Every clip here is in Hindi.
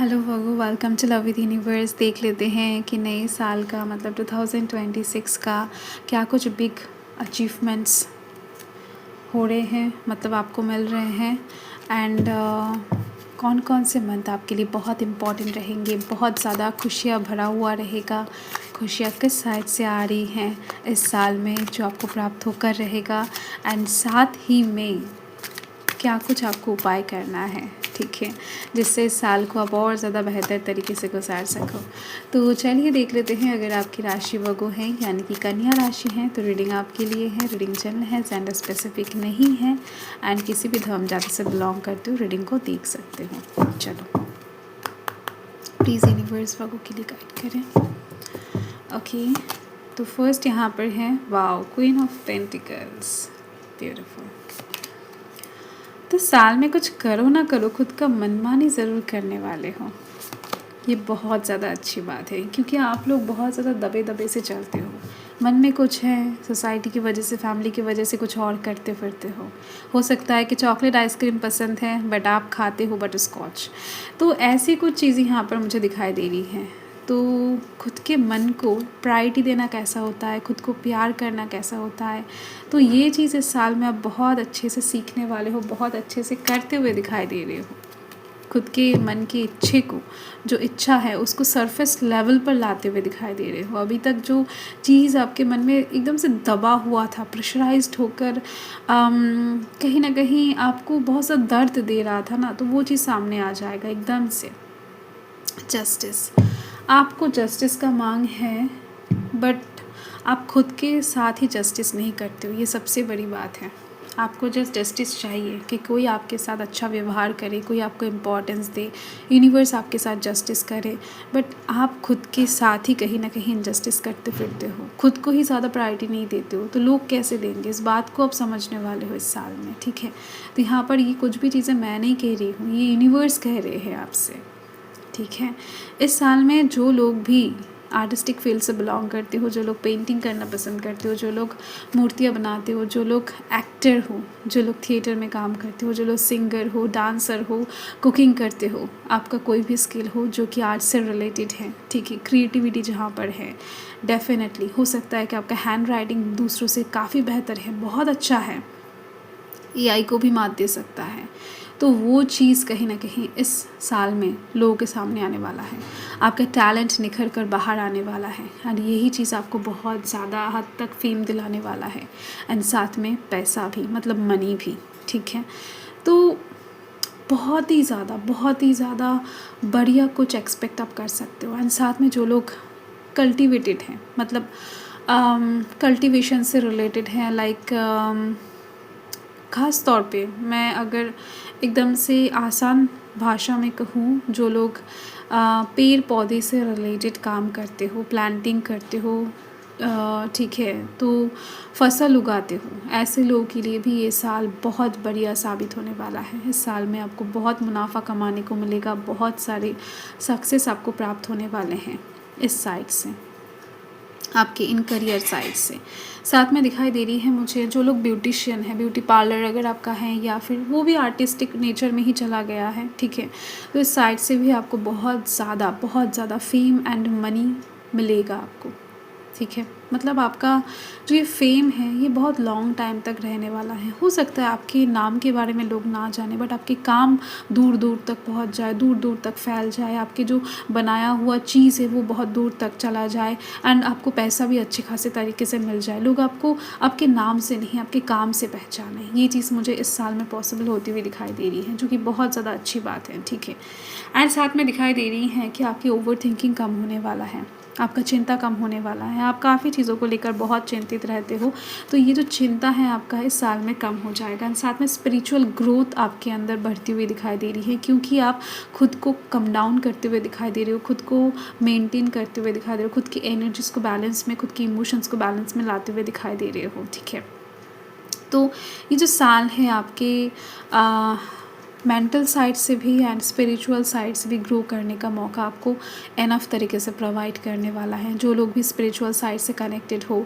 हेलो वगो, welcome to love with universe. देख लेते हैं कि नए साल का मतलब 2026 का क्या कुछ बिग अचीवमेंट्स हो रहे हैं, मतलब आपको मिल रहे हैं। एंड कौन कौन से मंथ आपके लिए बहुत इम्पॉर्टेंट रहेंगे, बहुत ज़्यादा खुशियाँ भरा हुआ रहेगा। खुशियाँ किस साइड से आ रही हैं इस साल में जो आपको प्राप्त होकर रहेगा। एंड साथ ही में क्या कुछ आपको उपाय करना है, ठीक है, जिससे इस साल को आप और ज़्यादा बेहतर तरीके से गुजार सको। तो चलिए देख लेते हैं। अगर आपकी राशि वगो है यानी कि कन्या राशि है तो रीडिंग आपके लिए है। रीडिंग जनरल है, जेंडर स्पेसिफिक नहीं है एंड किसी भी धर्म जाति से बिलोंग करते हो रीडिंग को देख सकते हो। चलो प्लीज़ यूनिवर्स वगो के लिए गाइड करें। ओके, तो फर्स्ट यहाँ पर है wow, queen of pentacles, beautiful. तो साल में कुछ करो ना करो खुद का मनमानी ज़रूर करने वाले हो। ये बहुत ज़्यादा अच्छी बात है क्योंकि आप लोग बहुत ज़्यादा दबे दबे से चलते हो। मन में कुछ है, सोसाइटी की वजह से, फैमिली की वजह से कुछ और करते फिरते हो सकता है कि चॉकलेट आइसक्रीम पसंद है बट आप खाते हो बटर स्कॉच। तो ऐसी कुछ चीज़ें यहाँ पर मुझे दिखाई दे रही हैं। तो खुद के मन को प्रायोरिटी देना कैसा होता है, खुद को प्यार करना कैसा होता है, तो ये चीज़ इस साल में आप बहुत अच्छे से सीखने वाले हो, बहुत अच्छे से करते हुए दिखाई दे रहे हो। खुद के मन की इच्छे को, जो इच्छा है उसको सरफेस लेवल पर लाते हुए दिखाई दे रहे हो। अभी तक जो चीज़ आपके मन में एकदम से दबा हुआ था, प्रेशराइज्ड होकर कहीं ना कहीं आपको बहुत सा दर्द दे रहा था ना, तो वो चीज़ सामने आ जाएगा एकदम से। जस्टिस, आपको जस्टिस का मांग है बट आप खुद के साथ ही जस्टिस नहीं करते हो, ये सबसे बड़ी बात है। आपको जस्ट जस्टिस चाहिए कि कोई आपके साथ अच्छा व्यवहार करे, कोई आपको इम्पोर्टेंस दे, यूनिवर्स आपके साथ जस्टिस करे, बट आप खुद के साथ ही कहीं ना कहीं इनजस्टिस करते फिरते हो, खुद को ही ज़्यादा प्रायोरिटी नहीं देते हो, तो लोग कैसे देंगे। इस बात को आप समझने वाले हो इस साल में, ठीक है। तो यहाँ पर ये कुछ भी चीज़ें मैं नहीं कह रही हूँ, ये यूनिवर्स कह रहे हैं आपसे, ठीक है। इस साल में जो लोग भी आर्टिस्टिक फील्ड से बिलोंग करते हो, जो लोग पेंटिंग करना पसंद करते हो, जो लोग मूर्तियाँ बनाते हो, जो लोग एक्टर हो, जो लोग थिएटर में काम करते हो, जो लोग सिंगर हो, डांसर हो, कुकिंग करते हो, आपका कोई भी स्किल हो जो कि आर्ट से रिलेटेड है, ठीक है, क्रिएटिविटी जहाँ पर है, डेफिनेटली हो सकता है कि आपका हैंड राइटिंग दूसरों से काफ़ी बेहतर है, बहुत अच्छा है, एआई को भी मात दे सकता है। तो वो चीज़ कहीं ना कहीं इस साल में लोगों के सामने आने वाला है। आपका टैलेंट निखर कर बाहर आने वाला है और यही चीज़ आपको बहुत ज़्यादा हद तक फेम दिलाने वाला है एंड साथ में पैसा भी, मतलब मनी भी, ठीक है। तो बहुत ही ज़्यादा बढ़िया कुछ एक्सपेक्ट आप कर सकते हो। एंड साथ में जो लोग कल्टिवेटेड हैं, मतलब कल्टिवेशन से रिलेटेड हैं, लाइक ख़ास तौर पे मैं अगर एकदम से आसान भाषा में कहूँ, जो लोग पेड़ पौधे से रिलेटेड काम करते हो, प्लांटिंग करते हो, ठीक है, तो फसल उगाते हो, ऐसे लोगों के लिए भी ये साल बहुत बढ़िया साबित होने वाला है। इस साल में आपको बहुत मुनाफा कमाने को मिलेगा, बहुत सारे सक्सेस आपको प्राप्त होने वाले हैं इस साइड से, आपके इन करियर साइड से। साथ में दिखाई दे रही है मुझे जो लोग ब्यूटिशियन है, ब्यूटी पार्लर अगर आपका है या फिर वो भी आर्टिस्टिक नेचर में ही चला गया है, ठीक है, तो इस साइड से भी आपको बहुत ज़्यादा फेम एंड मनी मिलेगा आपको, ठीक है। मतलब आपका जो ये फेम है ये बहुत लॉन्ग टाइम तक रहने वाला है। हो सकता है आपके नाम के बारे में लोग ना जाने बट आपके काम दूर दूर तक पहुंच जाए, दूर दूर तक फैल जाए, आपके जो बनाया हुआ चीज़ है वो बहुत दूर तक चला जाए एंड आपको पैसा भी अच्छे खासे तरीके से मिल जाए। लोग आपको आपके नाम से नहीं, आपके काम से पहचाने। ये चीज़ मुझे इस साल में पॉसिबल होती हुई दिखाई दे रही है, जो कि बहुत ज़्यादा अच्छी बात है, ठीक है। एंड साथ में दिखाई दे रही है कि आपकी ओवर थिंकिंग कम होने वाला है, आपका चिंता कम होने वाला है। आप काफ़ी चीज़ों को लेकर बहुत चिंतित रहते हो, तो ये जो चिंता है आपका इस साल में कम हो जाएगा। एंड साथ में स्पिरिचुअल ग्रोथ आपके अंदर बढ़ती हुई दिखाई दे रही है, क्योंकि आप खुद को कम डाउन करते हुए दिखाई दे रहे हो, खुद को मेंटेन करते हुए दिखाई दे रहे हो, खुद की एनर्जीज़ को बैलेंस में, खुद की इमोशंस को बैलेंस में लाते हुए दिखाई दे रहे हो, ठीक है। तो ये जो साल है आपके मेंटल साइड से भी एंड स्पिरिचुअल साइड से भी ग्रो करने का मौका आपको एनफ तरीके से प्रोवाइड करने वाला है। जो लोग भी स्पिरिचुअल साइड से कनेक्टेड हो,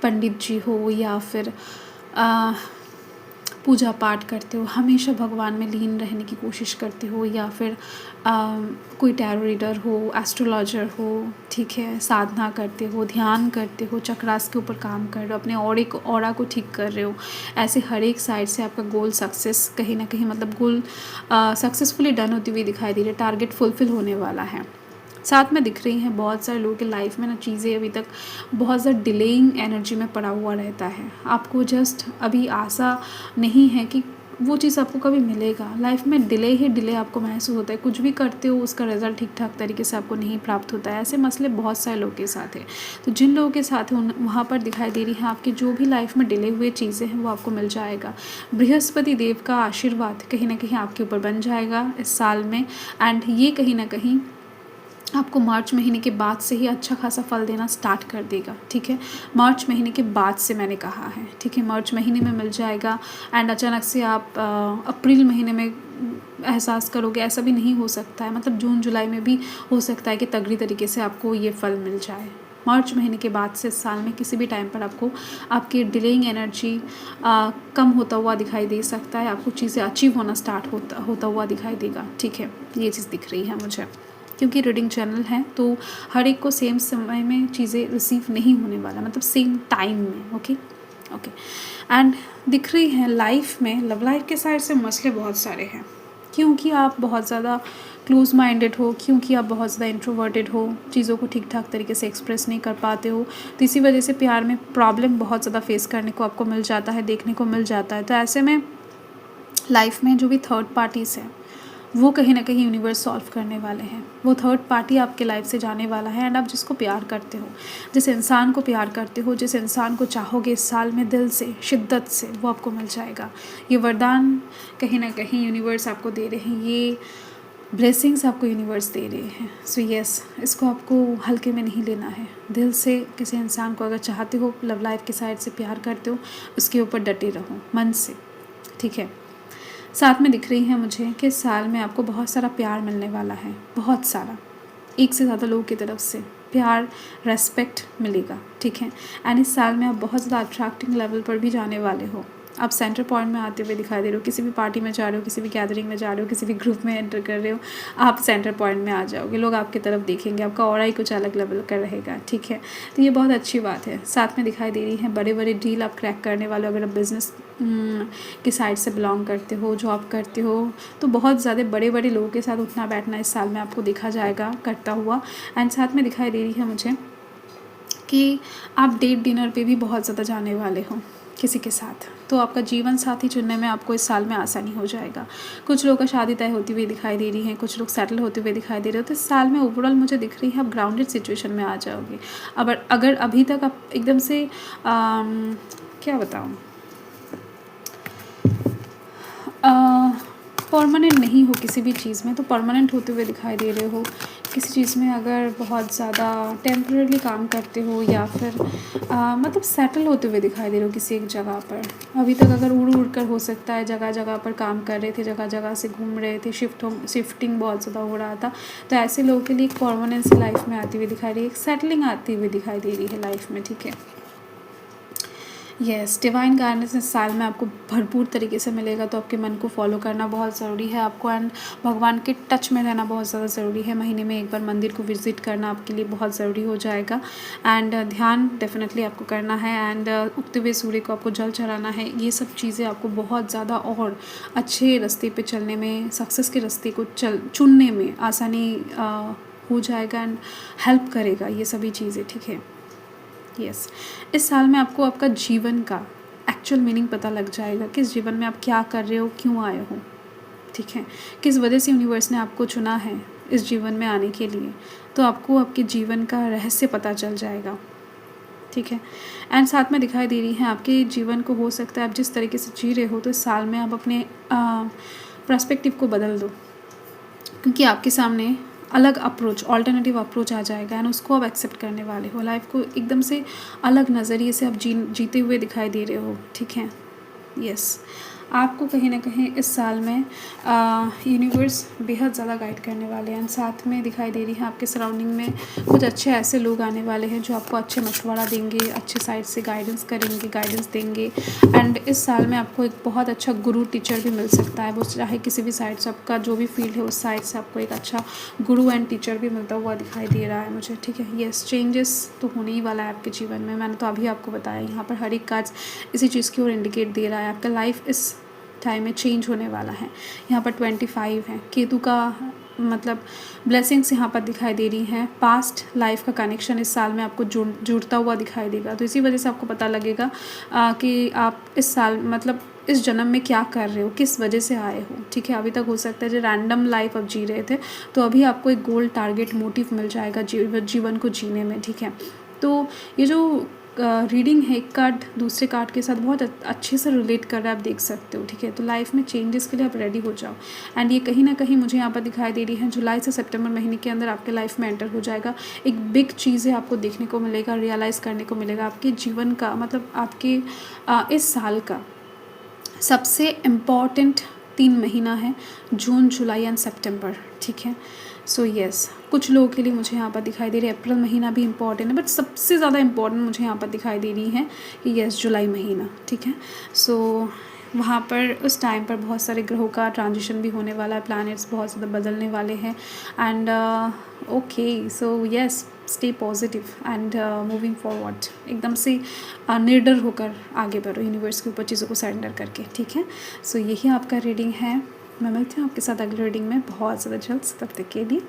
पंडित जी हो या फिर पूजा पाठ करते हो, हमेशा भगवान में लीन रहने की कोशिश करते हो, या फिर कोई टैरो रीडर हो, एस्ट्रोलॉजर हो, ठीक है, साधना करते हो, ध्यान करते हो, चक्रास के ऊपर काम कर रहे हो, अपने ऑरा को ठीक कर रहे हो, ऐसे हर एक साइड से आपका गोल सक्सेस कहीं ना कहीं, मतलब गोल सक्सेसफुली डन होती हुई दिखाई दे रही है, टारगेट फुलफिल होने वाला है। साथ में दिख रही हैं बहुत सारे लोगों के लाइफ में ना चीज़ें अभी तक बहुत ज़्यादा डिलेइंग एनर्जी में पड़ा हुआ रहता है। आपको जस्ट अभी आशा नहीं है कि वो चीज़ आपको कभी मिलेगा। लाइफ में डिले ही डिले आपको महसूस होता है, कुछ भी करते हो उसका रिजल्ट ठीक ठाक तरीके से आपको नहीं प्राप्त होता है। ऐसे मसले बहुत सारे लोगों के साथ है। तो जिन लोगों के साथ है वहाँ पर दिखाई दे रही है आपकी जो भी लाइफ में डिले हुए चीज़ें हैं वो आपको मिल जाएगा। बृहस्पति देव का आशीर्वाद कहीं ना कहीं आपके ऊपर बन जाएगा इस साल में, एंड ये कहीं ना कहीं आपको मार्च महीने के बाद से ही अच्छा खासा फल देना स्टार्ट कर देगा, ठीक है। मार्च महीने के बाद से मैंने कहा है, ठीक है, मार्च महीने में मिल जाएगा। एंड अचानक से आप अप्रैल महीने में एहसास करोगे, ऐसा भी नहीं हो सकता है, मतलब जून जुलाई में भी हो सकता है कि तगड़ी तरीके से आपको ये फल मिल जाए। मार्च महीने के बाद से इस साल में किसी भी टाइम पर आपको आपकी डिलेइंग एनर्जी कम होता हुआ दिखाई दे सकता है, आपको चीज़ें अचीव होना स्टार्ट होता हुआ दिखाई देगा, ठीक है। ये चीज़ दिख रही है मुझे, क्योंकि रीडिंग चैनल है तो हर एक को सेम समय में चीज़ें रिसीव नहीं होने वाला, मतलब सेम टाइम में, ओके। एंड दिख रही है लाइफ में, लव लाइफ के साइड से मसले बहुत सारे हैं, क्योंकि आप बहुत ज़्यादा क्लोज माइंडेड हो, क्योंकि आप बहुत ज़्यादा इंट्रोवर्टेड हो, चीज़ों को ठीक ठाक तरीके से एक्सप्रेस नहीं कर पाते हो, तो इसी वजह से प्यार में प्रॉब्लम बहुत ज़्यादा फेस करने को आपको मिल जाता है, देखने को मिल जाता है। तो ऐसे में लाइफ में जो भी थर्ड पार्टीज़ हैं वो कहीं ना कहीं यूनिवर्स सॉल्व करने वाले हैं। वो थर्ड पार्टी आपके लाइफ से जाने वाला है, एंड आप जिसको प्यार करते हो, जिस इंसान को प्यार करते हो, जिस इंसान को चाहोगे इस साल में दिल से, शिद्दत से, वो आपको मिल जाएगा। ये वरदान कहीं ना कहीं यूनिवर्स आपको दे रहे हैं, ये ब्लेसिंग्स आपको यूनिवर्स दे रहे हैं। सो यस, इसको आपको हल्के में नहीं लेना है। दिल से किसी इंसान को अगर चाहते हो, लव लाइफ के साइड से प्यार करते हो, उसके ऊपर डटे रहो मन से, ठीक है। साथ में दिख रही है मुझे कि इस साल में आपको बहुत सारा प्यार मिलने वाला है, बहुत सारा, एक से ज़्यादा लोगों की तरफ से प्यार, रेस्पेक्ट मिलेगा, ठीक है। एंड इस साल में आप बहुत ज़्यादा अट्रैक्टिंग लेवल पर भी जाने वाले हो। आप सेंटर पॉइंट में आते हुए दिखाई दे रहे हो, किसी भी पार्टी में जा रहे हो, किसी भी गैदरिंग में जा रहे हो, किसी भी ग्रुप में एंटर कर रहे हो, आप सेंटर पॉइंट में आ जाओगे, लोग आपकी तरफ देखेंगे, आपका ऑरा ही कुछ अलग लेवल का रहेगा, ठीक है। तो ये बहुत अच्छी बात है। साथ में दिखाई दे रही है बड़े बड़े डील आप क्रैक करने वाले हो। अगर आप बिज़नेस की साइड से बिलोंग करते हो, जॉब करते हो, तो बहुत ज़्यादा बड़े बड़े लोगों के साथ उठना बैठना इस साल में आपको देखा जाएगा करता हुआ। एंड साथ में दिखाई दे रही है मुझे कि आप डेट डिनर पे भी बहुत ज़्यादा जाने वाले हो किसी के साथ, तो आपका जीवन साथी चुनने में आपको इस साल में आसानी हो जाएगा। कुछ लोगों का शादी तय होती हुई दिखाई दे रही है, कुछ लोग सेटल होते हुए दिखाई दे रहे हो। तो इस साल में ओवरऑल मुझे दिख रही है आप ग्राउंडेड सिचुएशन में आ जाओगे। अगर अभी तक आप एकदम से क्या बताऊँ, परमानेंट नहीं हो किसी भी चीज़ में, तो परमानेंट होते हुए दिखाई दे रहे हो। किसी चीज़ में अगर बहुत ज़्यादा टेम्पररी काम करते हो, या फिर मतलब सेटल होते हुए दिखाई दे रहे हो किसी एक जगह पर। अभी तक अगर उड़ उड़ कर हो सकता है जगह जगह पर काम कर रहे थे, जगह जगह से घूम रहे थे, शिफ्टिंग बहुत ज़्यादा हो रहा था, तो ऐसे लोगों के लिए एक परमानेंसी लाइफ में आती हुई दिखाई रही है, एक सेटलिंग आती हुई दिखाई दे रही है लाइफ में, ठीक है। यस, डिवाइन गाइडेंस इस साल में आपको भरपूर तरीके से मिलेगा, तो आपके मन को फॉलो करना बहुत ज़रूरी है आपको, एंड भगवान के टच में रहना बहुत ज़्यादा ज़रूरी है। महीने में एक बार मंदिर को विज़िट करना आपके लिए बहुत ज़रूरी हो जाएगा, एंड ध्यान डेफिनेटली आपको करना है, एंड उगते हुए सूर्य को आपको जल चढ़ाना है। ये सब चीज़ें आपको बहुत ज़्यादा और अच्छे रास्ते पे चलने में, सक्सेस के रास्ते को चुनने में आसानी हो जाएगा, एंड हेल्प करेगा ये सभी चीज़ें, ठीक है। यस, इस साल में आपको आपका जीवन का एक्चुअल मीनिंग पता लग जाएगा, किस जीवन में आप क्या कर रहे हो, क्यों आए हो, ठीक है, किस वजह से यूनिवर्स ने आपको चुना है इस जीवन में आने के लिए, तो आपको आपके जीवन का रहस्य पता चल जाएगा, ठीक है। एंड साथ में दिखाई दे रही है आपके जीवन को, हो सकता है आप जिस तरीके से जी रहे हो, तो इस साल में आप अपने पर्सपेक्टिव को बदल दो, क्योंकि आपके सामने अलग अप्रोच, ऑल्टरनेटिव अप्रोच आ जाएगा, एंड उसको आप एक्सेप्ट करने वाले हो। लाइफ को एकदम से अलग नज़रिए से आप जीते हुए दिखाई दे रहे हो, ठीक है। यस, आपको कहीं ना कहीं इस साल में यूनिवर्स बेहद ज़्यादा गाइड करने वाले हैं। साथ में दिखाई दे रही है आपके सराउंडिंग में कुछ अच्छे ऐसे लोग आने वाले हैं जो आपको अच्छे मशवरा देंगे, अच्छे साइड से गाइडेंस करेंगे, गाइडेंस देंगे। एंड इस साल में आपको एक बहुत अच्छा गुरु टीचर भी मिल सकता है, वो चाहे किसी भी साइड से, आपका जो भी फील्ड है उस साइड से आपको एक अच्छा गुरु एंड टीचर भी मिलता हुआ दिखाई दे रहा है मुझे, ठीक है। येस, चेंजेस तो होने ही वाला है आपके जीवन में। मैंने तो अभी आपको बताया, यहाँ पर हर एक कार्ड इसी चीज़ की ओर इंडिकेट दे रहा है। आपका लाइफ इस टाइम में चेंज होने वाला है। यहाँ पर 25 है, केतु का मतलब ब्लेसिंग्स यहाँ पर दिखाई दे रही हैं। पास्ट लाइफ का कनेक्शन इस साल में आपको जुड़ता हुआ दिखाई देगा, तो इसी वजह से आपको पता लगेगा कि आप इस साल मतलब इस जन्म में क्या कर रहे हो, किस वजह से आए हो, ठीक है। अभी तक हो सकता है जो रैंडम लाइफ आप जी रहे थे, तो अभी आपको एक गोल, टारगेट, मोटिव मिल जाएगा जीवन को जीने में, ठीक है। तो ये जो रीडिंग है, एक कार्ड दूसरे कार्ड के साथ बहुत अच्छे से रिलेट कर रहा है, आप देख सकते हो, ठीक है। तो लाइफ में चेंजेस के लिए आप रेडी हो जाओ। एंड ये कहीं ना कहीं मुझे यहाँ पर दिखाई दे रही है जुलाई से सितंबर महीने के अंदर आपके लाइफ में एंटर हो जाएगा। एक बिग चीज़ें आपको देखने को मिलेगा, रियलाइज़ करने को मिलेगा। आपके जीवन का मतलब आपके इस साल का सबसे इम्पॉर्टेंट 3 महीना है, जून, जुलाई एंड सितंबर, ठीक है। सो येस, कुछ लोगों के लिए मुझे यहाँ पर दिखाई दे रही है अप्रैल महीना भी इम्पॉर्टेंट है, बट सबसे ज़्यादा इम्पॉर्टेंट मुझे यहाँ पर दिखाई दे रही है कि येस, जुलाई महीना, ठीक है। सो वहाँ पर उस टाइम पर बहुत सारे ग्रहों का ट्रांजिशन भी होने वाला है, प्लैनेट्स बहुत ज़्यादा बदलने वाले हैं। And okay, so yes, stay positive and moving forward, एकदम से निर्डर होकर आगे बढ़ो, यूनिवर्स के ऊपर चीज़ों को सरेंडर करके, ठीक है। सो यही आपका रीडिंग है। मैं मिलती हूँ आपके साथ अगले रीडिंग में बहुत ज़्यादा जल्द। तब तक के लिए